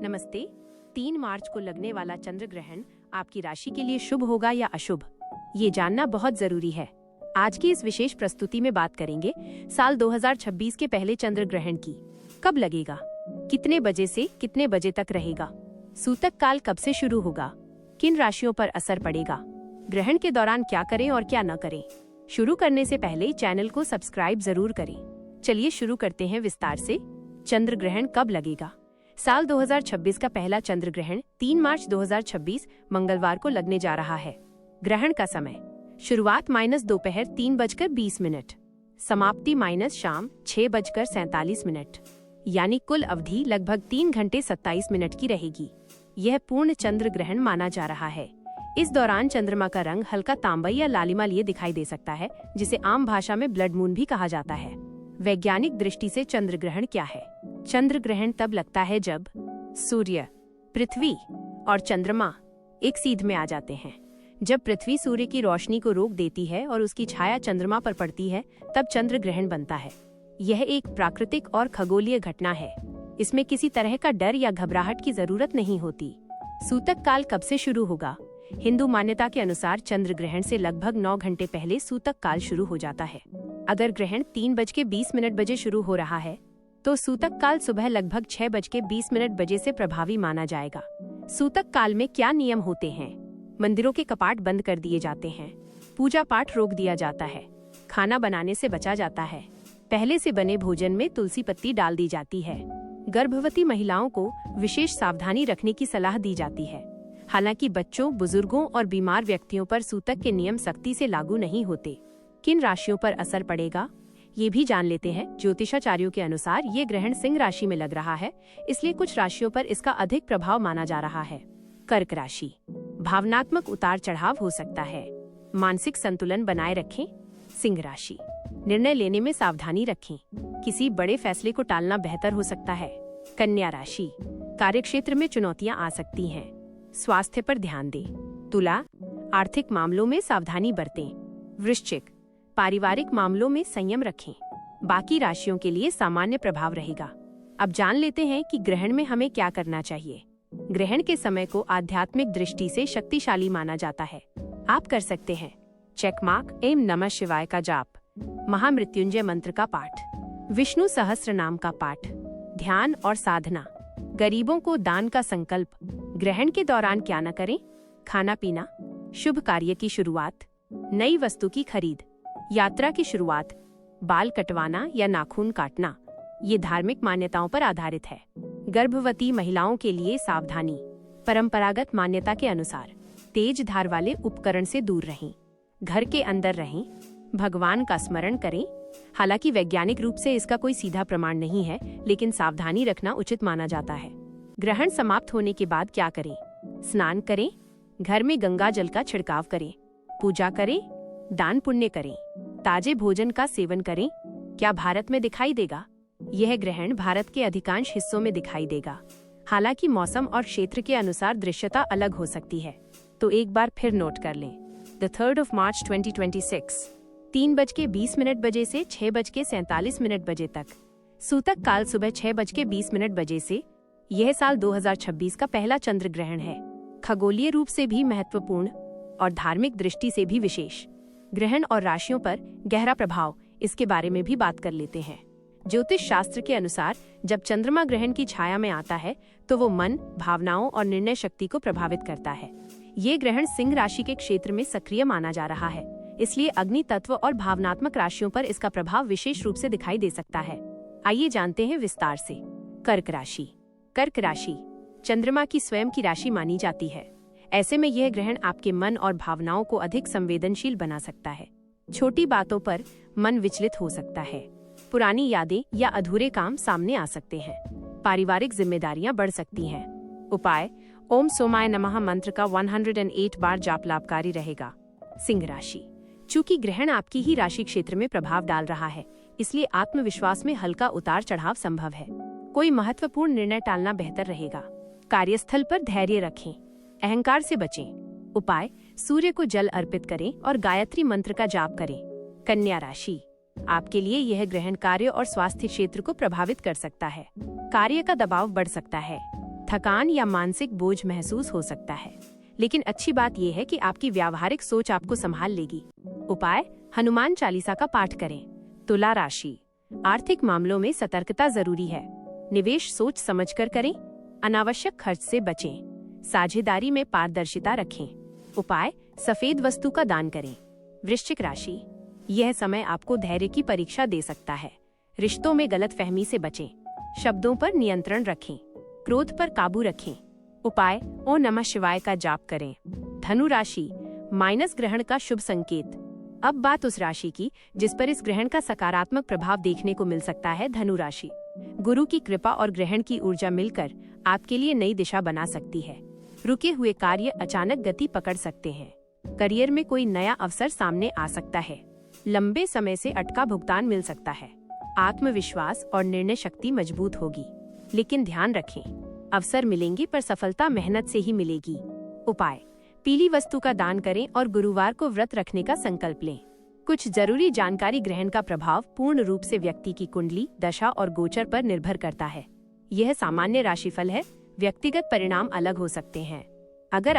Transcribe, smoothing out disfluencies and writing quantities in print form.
नमस्ते। 3 मार्च को लगने वाला चंद्र ग्रहण आपकी राशि के लिए शुभ होगा या अशुभ, ये जानना बहुत जरूरी है। आज की इस विशेष प्रस्तुति में बात करेंगे साल 2026 के पहले चंद्र ग्रहण की। कब लगेगा, कितने बजे से कितने बजे तक रहेगा, सूतक काल कब से शुरू होगा, किन राशियों पर असर पड़ेगा, ग्रहण के दौरान क्या करें और क्या न करें। शुरू करने से पहले चैनल को सब्सक्राइब जरूर करें। चलिए शुरू करते हैं विस्तार से। चंद्र ग्रहण कब लगेगा। साल 2026 का पहला चंद्र ग्रहण 3 मार्च 2026 मंगलवार को लगने जा रहा है। ग्रहण का समय शुरुआत दोपहर 3:20, समाप्ति शाम 6:47, यानी कुल अवधि लगभग 3 घंटे 27 मिनट की रहेगी। यह पूर्ण चंद्र ग्रहण माना जा रहा है। इस दौरान चंद्रमा का रंग हल्का तांबई या लालिमा लिए दिखाई दे सकता है, जिसे आम भाषा में ब्लड मून भी कहा जाता है। वैज्ञानिक दृष्टि से चंद्र ग्रहण क्या है। चंद्र ग्रहण तब लगता है जब सूर्य, पृथ्वी और चंद्रमा एक सीध में आ जाते हैं। जब पृथ्वी सूर्य की रोशनी को रोक देती है और उसकी छाया चंद्रमा पर पड़ती है, तब चंद्र ग्रहण बनता है। यह एक प्राकृतिक और खगोलीय घटना है। इसमें किसी तरह का डर या घबराहट की जरूरत नहीं होती। सूतक काल कब से शुरू होगा। हिंदू मान्यता के अनुसार चंद्र ग्रहण से लगभग 9 घंटे पहले सूतक काल शुरू हो जाता है। अगर ग्रहण 3:20 बजे शुरू हो रहा है, तो सूतक काल सुबह लगभग 6:20 बजे से प्रभावी माना जाएगा। सूतक काल में क्या नियम होते हैं। मंदिरों के कपाट बंद कर दिए जाते हैं, पूजा पाठ रोक दिया जाता है, खाना बनाने से बचा जाता है, पहले से बने भोजन में तुलसी पत्ती डाल दी जाती है। गर्भवती महिलाओं को विशेष सावधानी रखने की सलाह दी जाती है। हालांकि बच्चों, बुजुर्गों और बीमार व्यक्तियों पर सूतक के नियम सख्ती से लागू नहीं होते। किन राशियों पर असर पड़ेगा, ये भी जान लेते हैं। ज्योतिषाचार्यों के अनुसार ये ग्रहण सिंह राशि में लग रहा है, इसलिए कुछ राशियों पर इसका अधिक प्रभाव माना जा रहा है। कर्क राशि, भावनात्मक उतार चढ़ाव हो सकता है, मानसिक संतुलन बनाए रखें। सिंह राशि, निर्णय लेने में सावधानी रखें, किसी बड़े फैसले को टालना बेहतर हो सकता है। कन्या राशि, कार्यक्षेत्र में चुनौतियां आ सकती हैं, स्वास्थ्य पर ध्यान दें। तुला, आर्थिक मामलों में सावधानी बरतें। वृश्चिक, पारिवारिक मामलों में संयम रखें। बाकी राशियों के लिए सामान्य प्रभाव रहेगा। अब जान लेते हैं कि ग्रहण में हमें क्या करना चाहिए। ग्रहण के समय को आध्यात्मिक दृष्टि से शक्तिशाली माना जाता है। आप कर सकते हैं चेकमार्क, एम नमः शिवाय का जाप, महामृत्युंजय मंत्र का पाठ, विष्णु सहस्त्र नाम का पाठ, ध्यान और साधना, गरीबों को दान का संकल्प। ग्रहण के दौरान क्या न करें। खाना पीना, शुभ कार्य की शुरुआत, नई वस्तु की खरीद, यात्रा की शुरुआत, बाल कटवाना या नाखून काटना, ये धार्मिक मान्यताओं पर आधारित है। गर्भवती महिलाओं के लिए सावधानी, परंपरागत मान्यता के अनुसार तेज धार वाले उपकरण से दूर रहें, घर के अंदर रहें, भगवान का स्मरण करें। हालांकि वैज्ञानिक रूप से इसका कोई सीधा प्रमाण नहीं है, लेकिन सावधानी रखना उचित माना जाता है। ग्रहण समाप्त होने के बाद क्या करें। स्नान करें, घर में गंगा जल का छिड़काव करें, पूजा करें, दान पुण्य करें, ताजे भोजन का सेवन करें। क्या भारत में दिखाई देगा। यह ग्रहण भारत के अधिकांश हिस्सों में दिखाई देगा। हालांकि मौसम और क्षेत्र के अनुसार दृश्यता अलग हो सकती है। तो एक बार फिर नोट कर लें। द 3rd of March 2026, 3:20 बजे से 6:47 बजे तक। सूतक काल सुबह 6:20 बजे से। यह साल 2026 का पहला चंद्र ग्रहण है। खगोलीय रूप से भी महत्वपूर्ण और धार्मिक दृष्टि से भी विशेष। ग्रहण और राशियों पर गहरा प्रभाव, इसके बारे में भी बात कर लेते हैं। ज्योतिष शास्त्र के अनुसार जब चंद्रमा ग्रहण की छाया में आता है, तो वो मन, भावनाओं और निर्णय शक्ति को प्रभावित करता है। ये ग्रहण सिंह राशि के क्षेत्र में सक्रिय माना जा रहा है, इसलिए अग्नि तत्व और भावनात्मक राशियों पर इसका प्रभाव विशेष रूप से दिखाई दे सकता है। आइए जानते हैं विस्तार से। कर्क राशि। कर्क राशि चंद्रमा की स्वयं की राशि मानी जाती है। ऐसे में यह ग्रहण आपके मन और भावनाओं को अधिक संवेदनशील बना सकता है। छोटी बातों पर मन विचलित हो सकता है। पुरानी यादें या अधूरे काम सामने आ सकते हैं। पारिवारिक जिम्मेदारियां बढ़ सकती हैं। उपाय, ओम सोमाय नमः मंत्र का 108 बार जाप लाभकारी रहेगा। सिंह राशि, चूंकि ग्रहण आपकी ही राशि क्षेत्र में प्रभाव डाल रहा है, इसलिए आत्मविश्वास में हल्का उतार चढ़ाव संभव है। कोई महत्वपूर्ण निर्णय टालना बेहतर रहेगा। कार्यस्थल पर धैर्य रखें, अहंकार से बचें। उपाय, सूर्य को जल अर्पित करें और गायत्री मंत्र का जाप करें। कन्या राशि, आपके लिए यह ग्रहण कार्य और स्वास्थ्य क्षेत्र को प्रभावित कर सकता है। कार्य का दबाव बढ़ सकता है, थकान या मानसिक बोझ महसूस हो सकता है, लेकिन अच्छी बात यह है कि आपकी व्यावहारिक सोच आपको संभाल लेगी। उपाय: हनुमान चालीसा का पाठ करें। तुला राशि, आर्थिक मामलों में सतर्कता जरूरी है। निवेश सोच समझकर करें। अनावश्यक खर्च से बचें। साझेदारी में पारदर्शिता रखें। उपाय: सफेद वस्तु का दान करें। वृश्चिक राशि, यह समय आपको धैर्य की परीक्षा दे सकता है। रिश्तों में गलतफहमी से बचें। शब्दों पर नियंत्रण रखें। क्रोध पर काबू रखें। उपाय: ओम नमः शिवाय का जाप करें। धनु राशि, माइनस ग्रहण का शुभ संकेत। अब बात उस राशि की जिस पर इस ग्रहण का सकारात्मक प्रभाव देखने को मिल सकता है। धनु राशि, गुरु की कृपा और ग्रहण की ऊर्जा मिलकर आपके लिए नई दिशा बना सकती है। रुके हुए कार्य अचानक गति पकड़ सकते हैं। करियर में कोई नया अवसर सामने आ सकता है। लंबे समय से अटका भुगतान मिल सकता है। आत्मविश्वास और निर्णय शक्ति मजबूत होगी, लेकिन ध्यान रखें, अवसर मिलेंगे पर सफलता मेहनत से ही मिलेगी। उपाय: पीली वस्तु का दान करें और गुरुवार को व्रत रखने का संकल्प लें। कुछ जरूरी जानकारी: ग्रहण का प्रभाव पूर्ण रूप से व्यक्ति की कुंडली, दशा और गोचर पर निर्भर करता है। यह सामान्य राशिफल है, व्यक्तिगत परिणाम अलग हो सकते हैं। अगर